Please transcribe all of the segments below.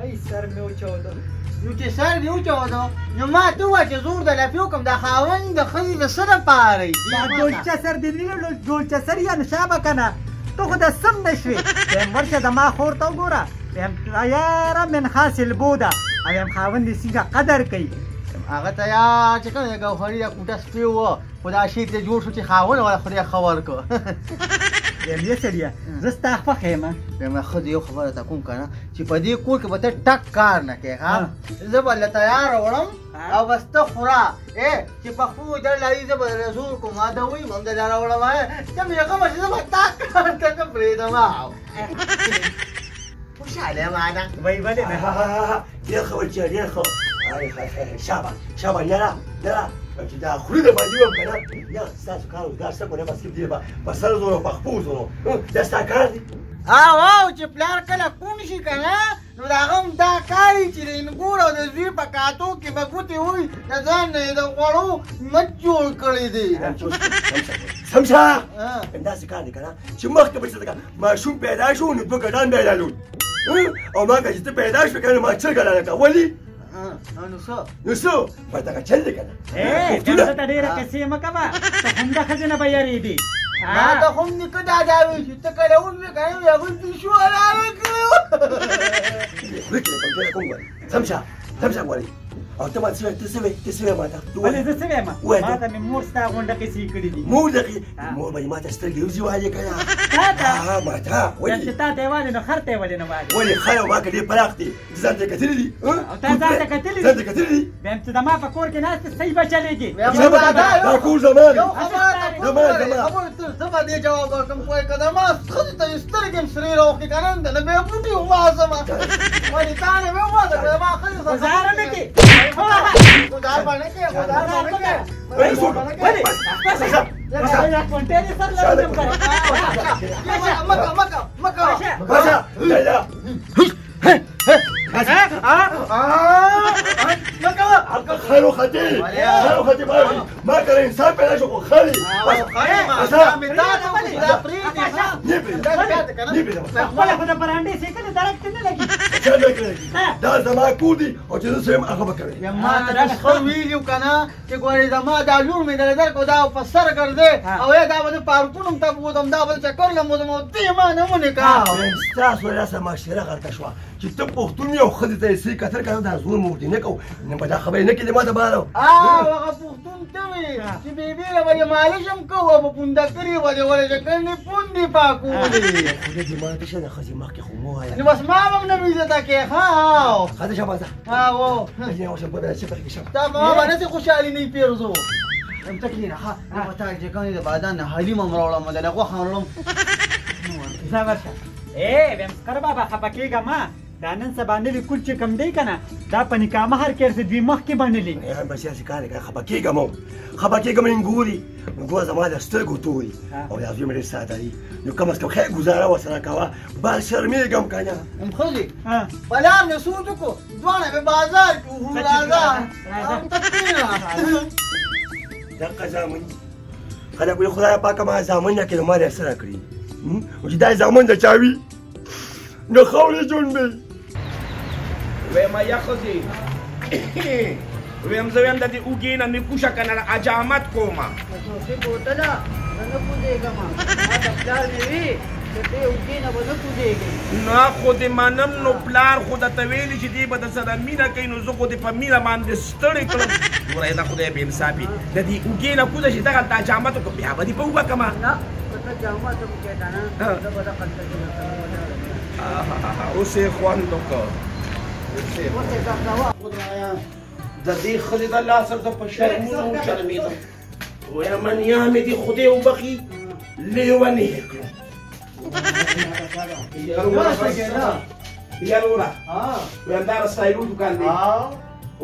ای سر مې وچاوده. نو چې سر دې وچاوده نو ما ته ووایه چې زور د لافي وکړم دا خاوند د ښځې د څه دپاره یي دا ډولچه سر دې نه ډولچه سر یا نشابه که نه ته خو د سم نه شوې ویم ورشه د ما خور ته وګوره ویم یاره من خاص البوده او ویم خاوند دې څنګه قدر کوي هغه ته یا چې کوم د ګوهري د کوټه سپی وه خو دا شی ترې جوړ شو چې خاوند ولا خدای ښه ورکړه ویم یې سړیه زه ستا خوښه یم ویم ښځې یو خبره ته کوم که نه چې په دې کور کې به ته ټک کار نه کوې ښه زه به له تیاره وړم او بس ته خوره چې پښتو در لري زه به درله زور کوم ما ته وایي هم درله راوړم ته مې غمه چې زه به تا کار ته نه پرېږدم خوشحاله یم انا وایي ولې نه ډېر ښه بچیه ډېر ښه شابه شابه یاره یاره چې دا خولي د باندې وم که نه یا ستاسو کار روزګار څه کړی بس دې په سر زورو په خپو زورو دا ستا کار دی او چې پلار کله کون شي که نه نو د هغه هم دا کار یي چې د انګور او د زوی په کاتو کې به ګوتې وایي د ځان نه یې د غوړو مچ جوړ کړی دی سمشه همداسې کار دی که نه چې مخکې به چې ماشوم پیدا شو نو دوه ګډان به یې رالول او ما که چې ته پیدا شوې که نه ما 4 ګډانه کړه ولې نو څه ما دغه چل دی که نه ته ته ډېره کیسې مه کوه ته همدا ښځې نه به یارېدې ما ته خو هم نیکه دادا وایي چې ته کله ومې که نه هغوی پیشو حلاله کړې وه خوله کې کوم ګورې سمشه سمشه ګورې او ته ما څه وایې ته څه وایې ما ته ولې زه څه وایم ما ته مې مور ستا غونډه کیسې کړي دي مور دغې مور به یې ما ته سترګې وځي وایې که نه تا ته ما ته ولې چې تا ته یې وایې نو خر ته یې ولې نه وایې ولې خر او ما که ډېر پراخ دي ځان ته یې کتلي دي او تا ځان ته کتلي ځان ته کتلي دي ویم چې د ما په کور کې ناست صحیح به چلېږي دا کور زما دی یو خبره ته زه به دې جواب ورکړم خو که د ما ښځې ته یې سترګې هم سرې راوښتې که نه نو بیا بوټي وباسم ولې تا نه مې ووایه که ما ښځې ګزاره نه کې ګزار به نه کې ګزار به نه کې کونټې دې سر لرم کړه مکه خیرو خطی خیرو خطی ما که انسان پیدا شو خو خری خپله خو د برانډې سیکلې درک ته نه لګي دا زما کور دی او چې زه سم هغه به کوې ما ته دا ښه ویلي که نه چې ګورې زما دا لور مې درې درکړو دا په سر ګرځې او یا دا به زه پارکونو هم ته بوځم دا به چکر له موځم او دې ما نه ونیکه ستاسو داسې معاشره غلطه شوه چې ته پښتون یې او ښځې ته یې څه کتل که نه دا زور مو ورته نه کوو نه به دا خبرې نه کېدې ما ته باره هغه پښتون ته وي چې بېبي له به یې مالش هم کوو په پونډکري به دې ولې چې کړنې پونډې پاکولې خدای دې ماته شه د ښځې مخکې خو مو وایه نو بس ما به هم نه عزته کې ښه ښځه شاباسه تا به ما به نسې خوشحالي نه یې پېرزو ته کښېنه ښه زه به تا چې کوم د بادان نه حلیم هم راوړم د له غوښه هم راوړم ځه ورشه ویم سکر بابا خفه کېږه ما دا نن سبا نوي کور چې کوم دی که نه دا په نکاح مهر کې هر څه دوی مخکې بنلي بس داسې کار دی که خفه کېږم هم خفه کېږم نن ګوري نو ګوره زما د سترګو توري او دا زوی مې ډېر ساده دي نو کم از کم خیر ګزاره ورسره کوه بس شرمېږم که نه ښځې پلار مې سوچ وکړو دواړه مې بازار کې وو راځه ته کښېنه دقه زامن خلک وایي خدایه پاکه ما زامن نه کړې نو ما دې څه راکړي چې دا زامن د چا وي نو خاورې جوړ ویم یا ښځې ویم زه ویم د دې اوږې نه مې کوشه که نه حجامت کومه څوکې بوتله زه نه کوزېږم ما د پلار مې وي چې دې اوږې نه به نه کوزېږې نه خو دې منم نو پلار خو درته ویلي چې دې به در سره مینه کوي نو زه خو دې په مینه باندې ستړی کړم ګوره نه خدای بې انصافي د دې اوږې نه کوزه شي دغلته حجامت وکړم بیا به دې په اوږه کړمه نه که ته جامت هم کې که نه زه به دغلته اوس یې خوند وکړ خدایا د دې ښځې د لاسه زه په شرمونو وشرمېدم ویم منیا مې دې خدای وبخي لیونې یې کړم یاروره ویم دا رسایلو دوکان دی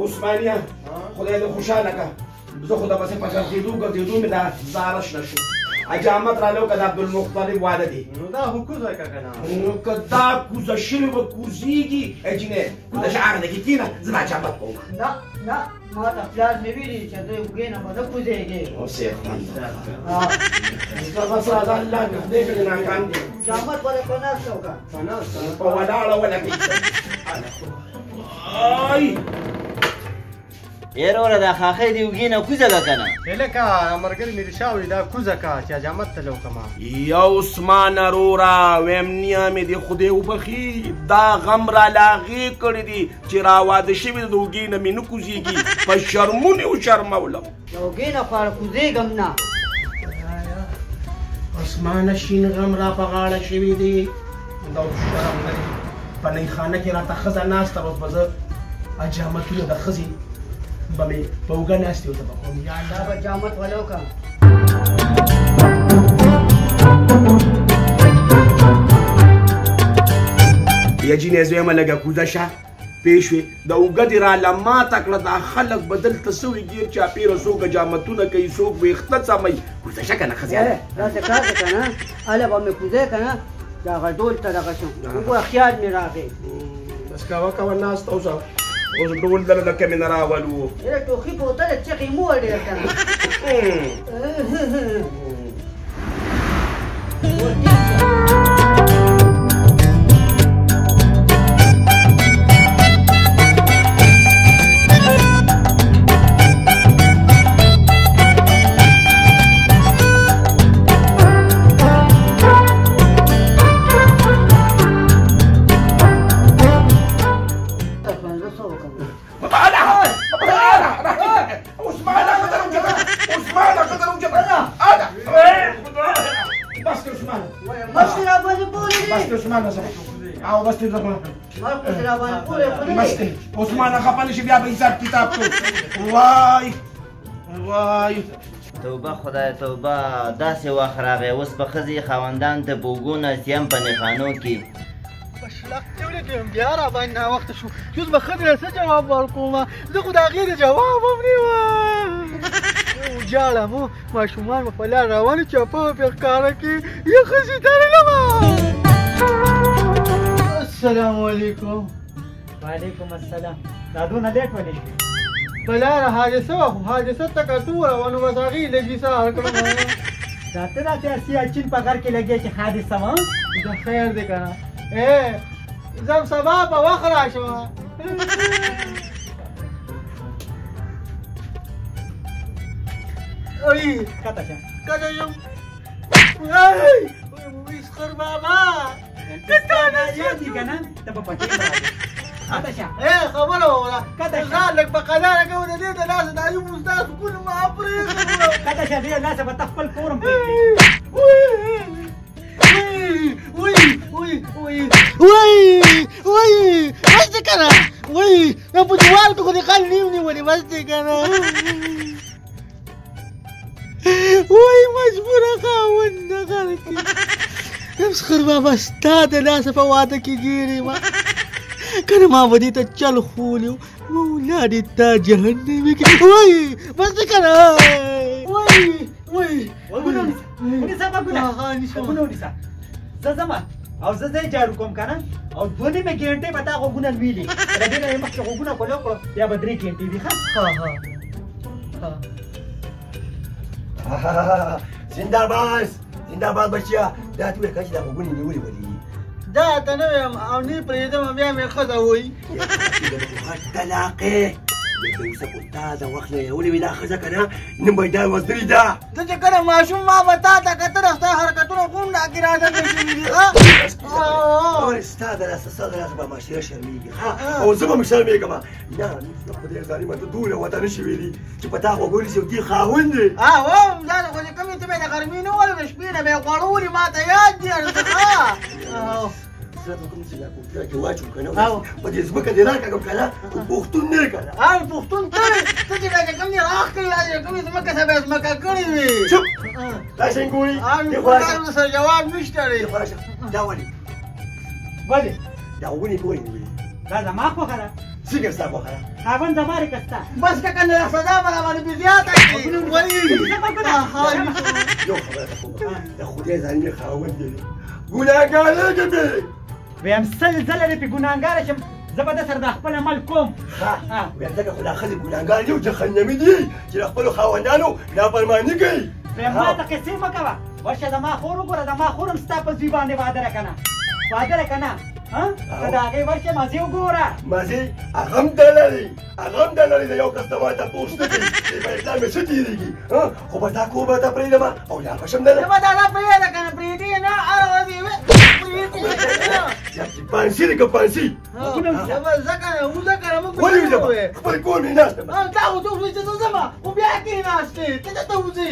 عثمانیه خدای دې خوشحاله کړه زه خو دغسې په ګرځېدو ګرځېدو مې دا زاره شنه شو حجامت رالیو که د عبدالمختلب واده دی نو دا خو کوزه که که نه نو که دا کوزه شوې به کوزېږي ای جینۍ کوزه شه هغه نه کې کښېنه زه به حجامت کوم نه نه ما ته پلار مې ویلي چې دوی اوږې نه به نه کوزېږې اوس یې خوند زه بس راځه الله مې خدای کړې ناکام دي جامت به دې په ناسته وکړه په ولاړه ولګېږي وای یاره وره دا خاخۍ دې اوږې نه کوزه ده که نه لکه ملګري مې دې شاوړي دا کوزه کا چې حجامت ته لوکما یا عثمان رورا ویم نیا مې دې خدای وبخي دا غم را لاغې کړی دي چې را واده شوي د اوږې نه مې نه کوزېږي په شرمونې وشرمولم د اوږې نه خو کوزېږم نه اسمانه شین غم را په غاړه شوي دي دا شرم لري په نېخانه کې راته ښځه ناسته اوس به زه حجامتونه د ښځې به مې په اوږه ناستې ورته به کوم یا دا به جامت ولو که یا جینې زویمه لږه کوزه شه پوه شوې د اوږه دې راله ماته کړه دا خلک به دلته سوي ګیر چاپېره څوک حجامتونه کوي څوک ویښته څموي کوزه شه که نه ښځیانه داسې کار دی که نه هله به مې کوزې که نه دغه ډول ته دغه شم وګوره خیال مې راغی بس کوه ناسته اوسه اوس ډول دله د کمې نه راولو یاره ټوخي بوتله چغې مو ډېر که نه او بس دې زما مستی عثمان خپه نشي بیا به حساب کتاب کو وای وای توبه خدای توبه داسې وخت راغی اوس به ښځې خاوندانو ته په اوږو ناستې هم په نښانو کې په شلختې ولګېم بیا را باندې ناوخته شو چې اوس به ښځې له څه جواب ورکوم زه خو د هغې د جواب هم نه وم وجاړم ماشومان به په لار روان چاپه به پرې ښکاره کړي یا ښځې تړلمه السلام علیکم وعلیکم السلام دا دونه لیټ ولې شوې په لاره حادثه وه خو حادثه تکه توره وه نو بس هغې لږې سهار کړم دا ته دا سیاسي اچین په غر کې لګې چې حادثه وه دا خیر دی که نه زم سبا په وخت راشم ای کته شه کته یم ای مسخر بابا یاد دي که نه ته به پټې راځې کته شه خبره وکړه ځان لږ په قداره کوو د دې د لاسه د ایوب استاد سکون ما پرېږدم کته شه دې لاسه به ته خپل کور هم پرېږدې وای بس دې که نه وای په دیوال کې خو دې خال نیم نیولې بس دې که نه وای مجبوره خاوند غل کې مسخر بابا ستا د لاسه په واده کې ګیرې ما که نه ما به دې ته چل خولیو مولا دې تا جهنمي کې وای بس دې که نه وای ونیسه غوږونه ونیسه زه ځمه او زه ځای جارو کوم که نه او دوه نیمې ګنټې به تا غوږونه لویلي د دې نه یې مخکې غوږونه کولو کړو بیا به 3 ګنټې دي زنده‌باد بچیا دا ته وکړه چې دا غوږونه نیولې ولې دا ته نه ویم او نه پرېږدم بیا مې ښځه وایي طلاقې د اوسه په تا د وخت نه یولې وي دا ښځه که نه نن به دا وزدري ده ته چې کله ماشوم ما به تا ته کتله ستا حرکتونه خو هم ناکې راته شوي دي ستا د لاسه ستا د لاسه به معاشره شرمېږي او زه به مې شرمېږم نه خدای ظالمه ته دومره ورته نشي ویلي چې په تا غوږونه شي او دې خاوند دی دا خو چې کومې ته مې د غرمې نه ول د شپې نه مې غوړولي ما ته یاد دي کې واچوم که نه په دې ځمکه دې راکړم که نه پښتون نه که نه پښتون ته ته چې بیا چې کوم دې راښکړي کومې ځمکه ته بیا ځمکه کړې وي چپ دا شین ګوري سره جواب نشته دی دا ولې دا غوږونه پورې نیولې دا زما خوښه ده څنګه ستا خوښه ده خاوند زما رې که ستا بس که کنه سزا به راباندې بې زیاته کړي یو خبره ته کومه د خدای ظالمې خاوند دی ګناهګارېږې پې ویم 100 ځله دې پې ګناهګاره شم زه به ده سره د خپل عمل کوم ویم ځکه خو دا ښځې ګناهګار دي او جهنمي دي چې د خپلو خاوندانو نافرماني کوي ویم ما ته قصې مه کوه ورشه زما خور وګوره زما خور هم ستا په زوی باندې واده ده که نه واده ده که نه ها ته د هغې ورشې مازې وګوره مازې هغه هم دلري د یو کس ته ما تپوس نه کوي چې په اسلام یې څه تېرېږي خو به دا کور به ته پرېږدمه او یا به شم دله زما دا پرېږده که نه پرېږدي نه هره ورځ یې پانسي دی که پانسي ځکه نه وځه که نه موږ ولې وځم خپل کور مې ناست یم دا خو ته وځې چې زه ځمه خو بیا کېناستې ته دلته وځې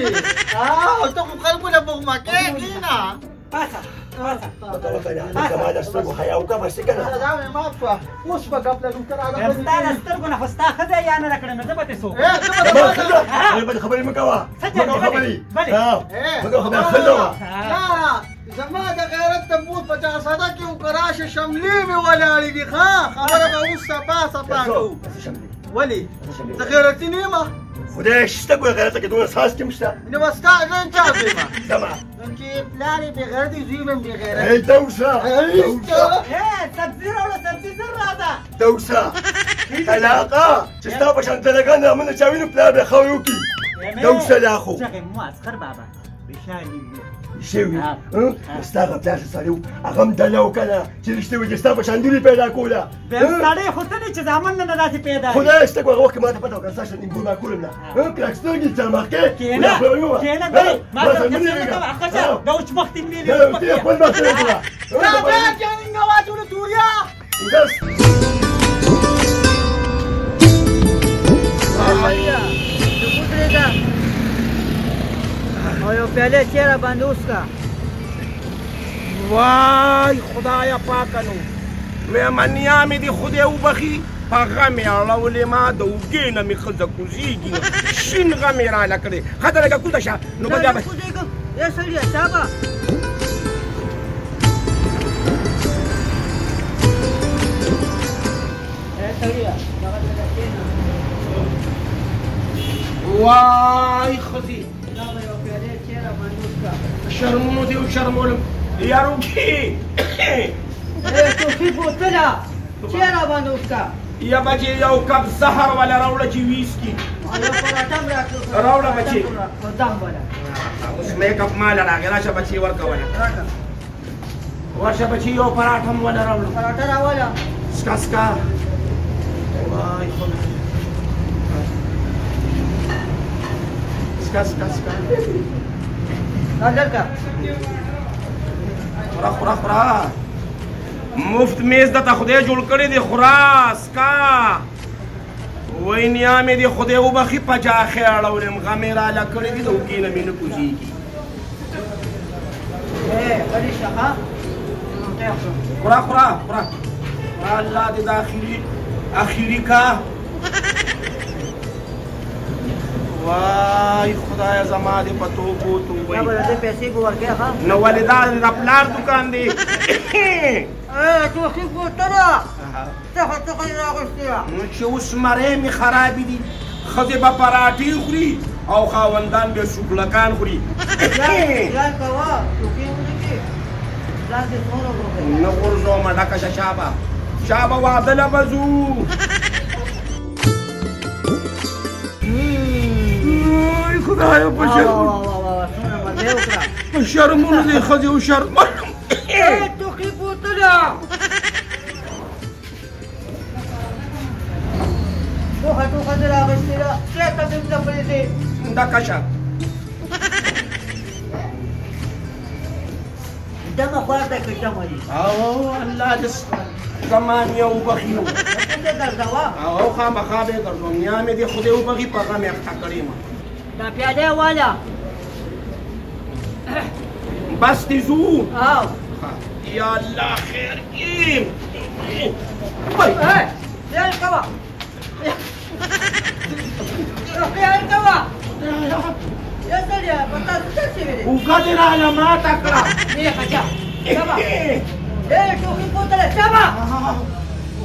ته خو خلکو نه بغمه کې کېنه پاسه لکه ما د سترګو حیا وکړه بس که نه دا مې مات شوه اوس به ګپ لګو ته راغلی ستا د سترګو نه خو ستا ښځه یا نه راکړې نو زه به ترې څوک بلې خبرې مه کوه مه کوه خبرې بلې مه کوه خبرې ښځه وه زما د غیرت تبوت په چارسده کې و که راشه شملې مې ولاړې دي ښه خبره به اوس صفا کوو ولې زه غیرتي نه یم خدای شته ګوره غیرته کې دونه ساس کې هم شته نو بس تا نن چا ویم زما نن چې پلار یې بېغیرتي زوی به هم بېغیرت ته اوسه سبزي راوړه سبزي زر راځه ته اوسه طلاقه چې ستا په شان طلاقان رامنه چا وینو پلار به ښه وکړي ته اوسه لا خو چغې مو اسخر بابا بشالي شوي ستا هغه پلار چې سړی و هغه هم دله وکړه چې رښتیا وایي چې ستا په شان لورې پیدا کوله سړی خو ته نه چې زامن نه داسې پیدا خدای شته هغه وخت کې ما ته پته وکړه ستا شان نیمګور ما کولم نه کلک سترګې چې مخکې کېنه ما سره دا اوس مخ دې ملي خپل مخ ته وکړه دا بیا جانینګ واچوله توریا او یو پیاله چیرې باندې وسکه وای خدایا پاکه نو مېمنیا مې دې خدای وبخي په غم یې اړولې ما د اوږې نه مې ښځه کوزېږي شین غم یې راله کړې ښه ته لږه کوزه شه نو بیا به یا سړیه صاحبه وای ښځې شرمونو دې وشرمولم یاروکي توفیق بوتله چیرې باندې وسکه یا بچې یو کپ زهر والا راوړه چې ویسکي راوړه بچې اوس میک اپ مال راغی راشه بچې ورکوله ورشه بچې یو پراټه والا راوړه پراټه راوړه سکا سکا وای خدای سکا سکا سکا خورا خورا مفت میز دته خدای جوړ کړی دی خورا سکا وای نیا مې دی خدای وبخي په جاخې اړولم غمې راله کړی دي د اوږې نه مې نه کوزېږي خورا خورا خورا الله دې د اخري کا وای خدای زما دې په توبو توبې پیسې به ورکې ښه نو ولې دا د پلار دوکان دی توفیق بوتله څخه یې راغوښتې وه نو چې اوس مرۍ مې خرابې دي ښځې به پراټې خوري او خاوندان به شوکلکان خوري ځان کوه ټوکې ونه کړې ځان دې څومره وکړې نه غورځومه ډکه شه شابه واده له به ځو خدایا په شرمونو دې ښځې وشرمولم ټوکې بوتله ټوخه دې راغوښتې ده چېرته دې ځپلې دې ډکه شه دمه خواته که دمه دي او الله دې زمان یې وبخي نو څنګه ګرځوه او خامخا به یې ګرځوم نیا مې دې خدای وبخي په غم یې اخته کړې ما دا پیاده والا بس دې ځو او یا الله خیر کړي خیال کوه خیال کوه یا سړیه په تاسو څه شوي دي اوږه دې راله ماته کړه خچا شبه ټوکې بوتله شبه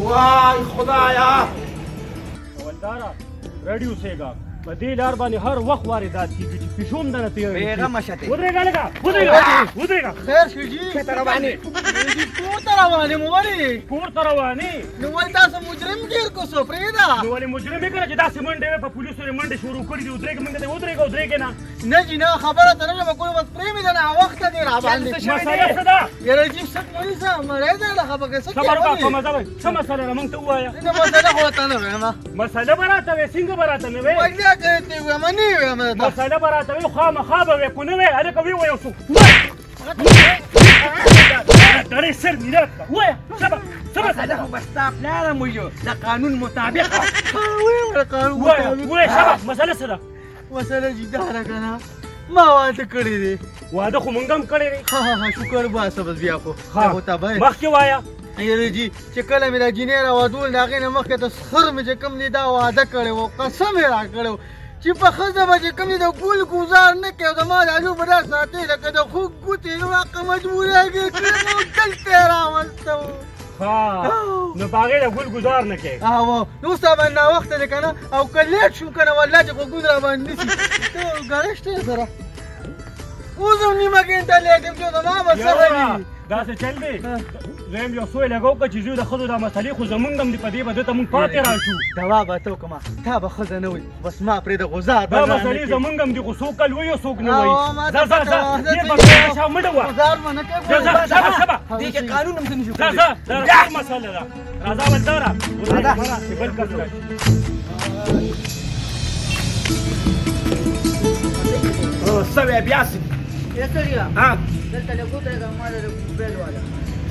وای خدایا ولدارا ریډي اوسېږه په دې لار باندې هر وخت واردات کېږي چې پیشو هم درنه تېروي بېغمه شه ودرېږه لږه ودرېږه خیر شو جي چېرته روانې کور ته روانې مو ولې کور ته روانې نو ولې تاسو مجرم ډېر کوڅو پرېږده نو ولې مجرم یې که نه چې داسې منډې وې په پولیسو یې منډې شروع کړي دي ودرېږه منډه دې ودرېږه ودرېږې نه نه جي نه خبره ته نه یم کول بس پرېمېږده ناوخته دی راباندې مسله څه ده یاره جي څه کوي څه مړی دی دغه پکې څه خبر وکړه په مزه وایي څه مسله ده موږ ته ووایه نه مسله خو ورته نه وایم مسله به راته وې څنګه به راته نه وې ویلیا کوې ته وایم نه یې وایم درته مسله به راته وې خامخا به وې کو نه وې هلکه ویې وایه څوک دړې سر میلاد کړه ووایه څه مسله خو به ستا پلارم ویو د قانون مطابق ویې قانون ووایه شابه مسله څه ده مسله جي دا ده که نه ما واده کړی دی واده خو مونږ هم کړی دی ها شکر باسه بس بیا خو خو تبه مخکې وایه یاره جي چې کله مې دا جینۍ راوادول د هغې نه مخکې د سخر مې چې کوم دی دا واده کړی و قسم یې راکړی و چې په ښځه به چې کوم دی د ګل ګزار نه کوي او زما د علو به دا ساتي لکه د خوږ ګوتې نو هغه مجبورېږي کړم او دلته یې راوسته و نو په هغې د ګل ګزار نه کوې او نو اوس تا باندې ناوخته دی که نه او که لیټ شوم که نه والله چې غوږونه راباندې نیسي ته ګړی شته سره اوس هم نیمه ګنټه لیټ یم چې زما به څه وي داسې چل دی دویم یو سوی لګو که چې زه د ښځو دا مسلې خو زمونږ هم دي په دې به ده ته مونږ پاتې راشو دوا به ته وکړم تا به ښځه نه وي بس ما پرېږده غوزار دا مسلې زمونږ هم دي خو څوک کل وایي او څوک نه وایي ځه ځه ځه ډېر بکره شا مډه وه غوزار به نه کوې ځه ځه شابه شابه دې کې قانون هم څه نشو ځه ځه دا ټول مسله ده راځه ولداره چې بل کس راشي څه وی بیا څه یا سړیه ها دلته لږ ودرېږه ما د موبایل والا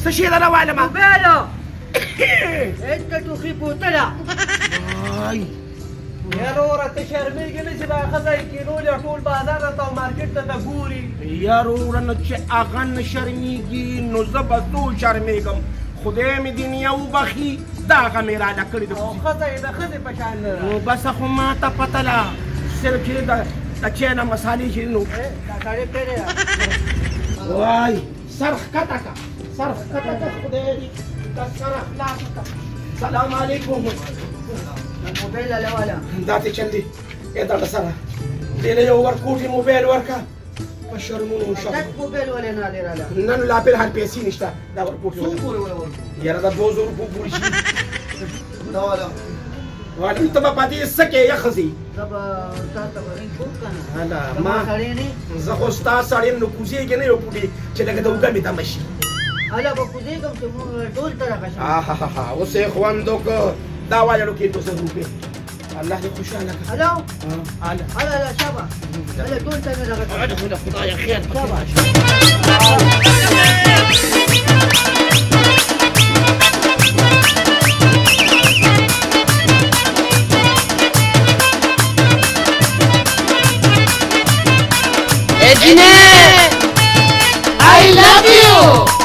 څه شي ده نه وایلمه موبایل هېڅ ته ټوخي بوتله یاره وره ته شرمېږې نه چې دا ښځه یې کینولې ټول بازار راته او مارکېټ ته ته ګوري یاره وره نو چې هغه نه شرمېږي نو زه به څو شرمېږم خدای مې دې نیا وبخي دا هغه مې راله کړې ده او ښځه یې د ښځې په شان نه ده نو بس خو ما ته پته ده صرف چې د چای نه مسالې چې نو دا سړی پیرې وای سر ښکته که سر ښکته که خدای دې دا سر خلاصه که سلام علیکم موبایل هله والا دا ته چل دی ای دا سره دې له یو ورکوټي موبایل ورکه په شرمونو شرم دک موبایل ولې نه دی راله نن لا بل هر پیسې نشته دا ورکوټي څو پورې ورکوټي یاره دا 2000 روپو پورې شي دا والا وایي ته به پاتې څه کې یې ښځې زه به تا ته به رنګ کوم که نه هله زما ما سړی نه زه خو ستا سړی یم نو کوزېږې نه یو پوټې چې لکه د اوږه مې دمه شي هله به کوزېږم چې مونږ ډول ته راغشم آهاها اوس یې خوند وکړه دا وایلو کې 200 روپۍ الله دې خوشحاله کړه هلو هله هله شابه هله ډول ته مې راغشم خدای خیر شابه I love you.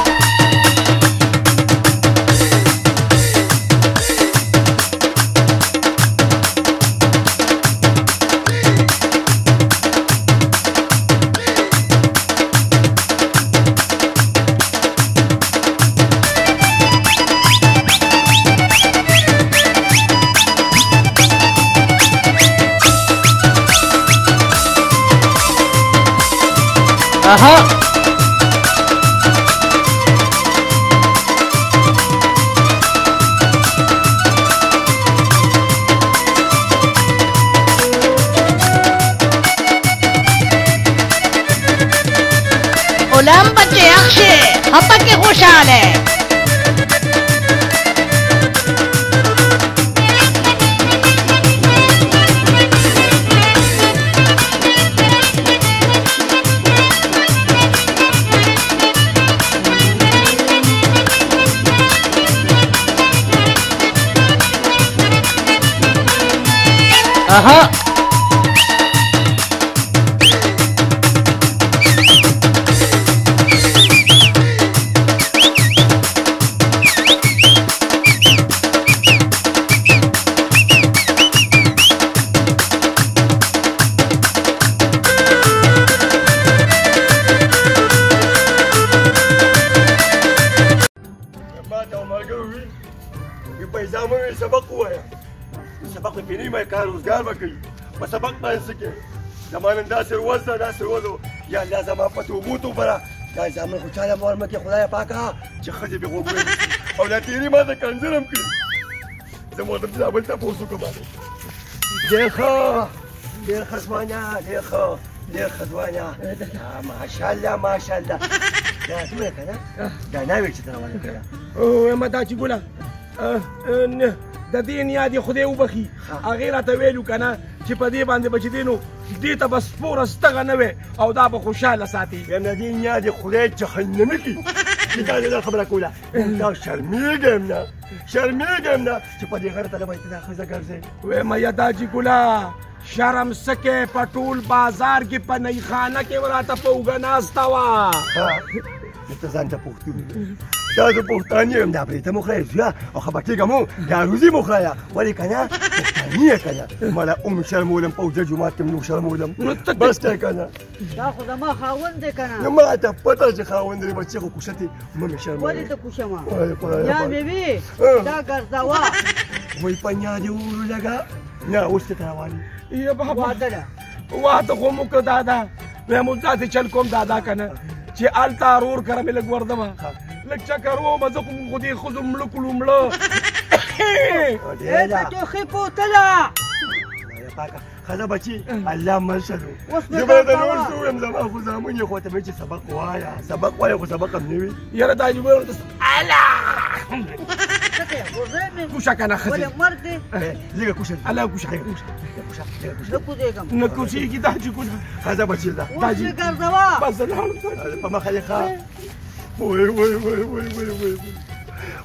Aha. غلام بچه yaxshi, xapaki xo'shale. Aha. سبق ووایا سبق مې پېنی مې کار روزګار به کوي په سبق باندې څه کوې زما نن داسې ورځ ده داسې ورځ یا الله زما په توبو توبره دا زامن خو چاله مور مه کې خدایه پاکه چې ښځې بې غوږونه او دا تېرې ما ته کنځل هم کړي زموږ د بل تاسو کومه ډېر ښه ځوانه ډېر ښه ځوانه ماشاءالله ماشاءالله دا څومره که نه دا ناوې چې ته روانه کړه وایم دا چې ګله د دې نیا دې خدای وبخي هغې راته ویلو که نه چې په دې باندې به چې دی نو دې ته به سپوره ستغه نه وی او دا به خوشحاله ساتي وایم د دې نیا دې خدای جهنمي کړي چې دا دې دا خبره کوله دا شرمېږم نه چې په دې غره ته به دا ښځه ګرځې وایم یا چې ګله شرم سکه په ټول بازار کې په نېخانه کې وراته په اوږه ناسته وه ته ځان ته پښتون دا زه پښتانه یم دا پرې ته مو خورئ زویه او خفه کېږم دا روزي مو خورئ ولې که نه پښتاني یې که نه مله شرمولم په اوږده جومات کې نو شرمولم بس دی که نه دا خو زما خاوند دی که نه نو ما ته پته چې خاوند دی بچې خو کوشه دې مه مې شرموئ ولې ته کوشمه یا مېوې دا ګرځوه وایي په نیا دې ولګه نه اوس ته روانې یا بابا واده ده واده خو مو که دادا وایم اوس داسې چل کوم دادا که نه چې هلته ورور کره مې لږ وردمه لږ چکر ومه زه خو دې ښځو مړه کړو مړه ته ټوخي پوتله پاکه ښځه بچي الله مرشد اوس مې زه به درته نور څه ووایم زما خو زامن یې خو ته مې چې سبق وایه خو سبق هم نه وي یاره دا جوبه ورته الا کوشه که نه ښځې ولې مرګ دی لږه کوشه الله کوشه نه کوزېږم نه کوشېږي دا چې کوشه ښځه بچي ده اوس مې ګرځوه بس زه لاړم په مخه یې ښه وای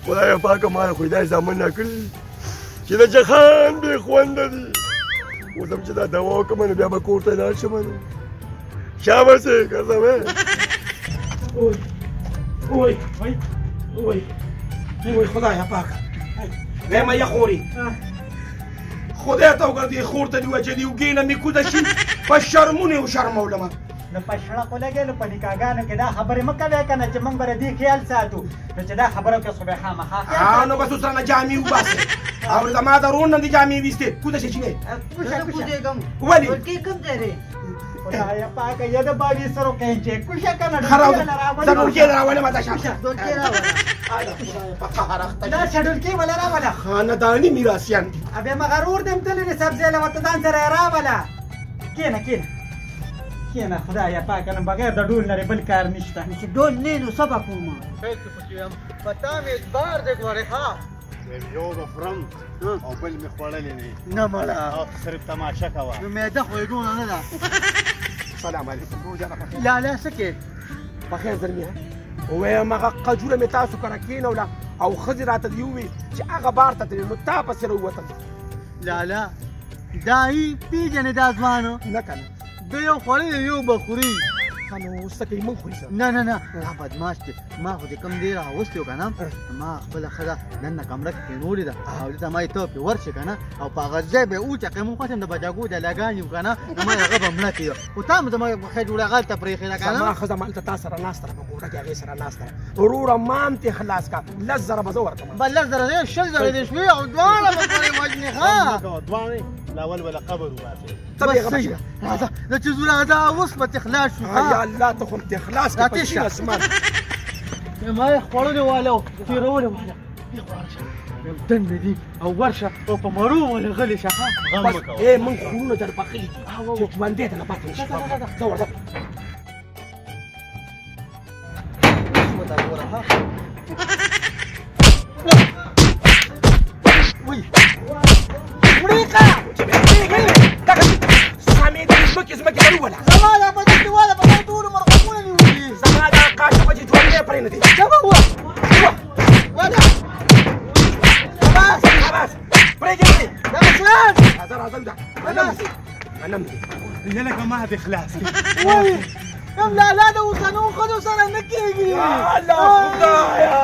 خدایه پاکه ما خو دا زامن نه کړي چې د جهان بې خونده دي اوس هم چې دا دوا وکړم نو بیا به کور ته لاړ شم نو شاباس یې ګرځوې وای خدایا پاکه وایم یا خورې خدای ته وګورې خور ته دې ووایه چې دې اوږې نه مې کوزه شي په شرمونې وشرمولمه نو په شړه خو لګېلو په نکاحګانو کې دا خبرې مه کوې که نه چې موږ به د دې خیال ساتو نو چې دا خبره وکړه خو بیا خامخا نو بس اوس رانه جامې وباسې او زما د رور نه دې جامې ویستې کوزه شي چې نه نه کوزېږم ولې ټولګي کوم ځای دی خدایا پاکه یا د 2200 کینچې کوشه که نه زه ډولکې راولم دا شاشه ټولګي راوله دا شډولکې وله راوله خانداني میراثیان دي بیا مغرور دې م تللی د سبزۍ له ورته ځان سره یې راوله کېنه خدایا پاکه نو بغیر د ډول نه بل کار نشته چې ډول نه نو څه به کوم خیر کې پکې یم په تا مې اعتبار دی ګورې ښه یو به خورم او بل مې خوړلی نه مړه او صرف تماشه کوه نو معده خو یې ډونه نه ده سلام علیکم روژانه په خیر لاله څه کې په خیر زلمي ووایم هغه قجوره مې تاسو کره کېنوله او ښځې راته دې وویل چې هغه بار ته تللې نو تا پسې راووتل لاله دا یې پېژنې دا ځوانو نه که نه د یو خوړی یو به خوري نو څه کوي موږ خوري نه دا بدماش دی ما خو دې کوم دی راوستی و که نه ما خپله ښځه نن نه کمره کې کېنولې ده او دلته ما یې ته پرې ورشې که نه او په هغه ځای به یې وچقې مونږ خوښ یم د بجاګو د لاګانې و که نه نو ما هغه به مړه کړي خو تا هم زما خیر جوړه هلته پرېښې ده که نه زما ښځه مالته تا سره ناسته ده په ګوره کې هغې سره ناسته ده وروره ما هم ترې خلاص کړه 10,000 به زه ورکړم به 10,000 دی 10,000 دې شوې او دواړه به پرې وژنې ښه دواړې لاول به له قبر وباسې بس صحیح ده دا چې زوره دا اوس به ته خلاص شو یا الله ته خو م ته خلاص کړې په شین اسمان ما یې خوړلې واله او تېرولې واله دنده دي او ورشه او په مړو باندې غلې شه غم مه کوه موږ خورونه در پخلي دي چې ژوندی ته نه پاتې نه شي زه ورځه سامې د ځمکې ته ووله زما دا په دې واله په دې ټولو مرغوبونه نیولي زما دا قاشه به چې ژوندی پرې نه دي خلاص پرېږدې راځه منم دي هي لکه ما دې خلاص وایي کوم لالا د اوسنو ښځو سره نه کېږي الله خدایه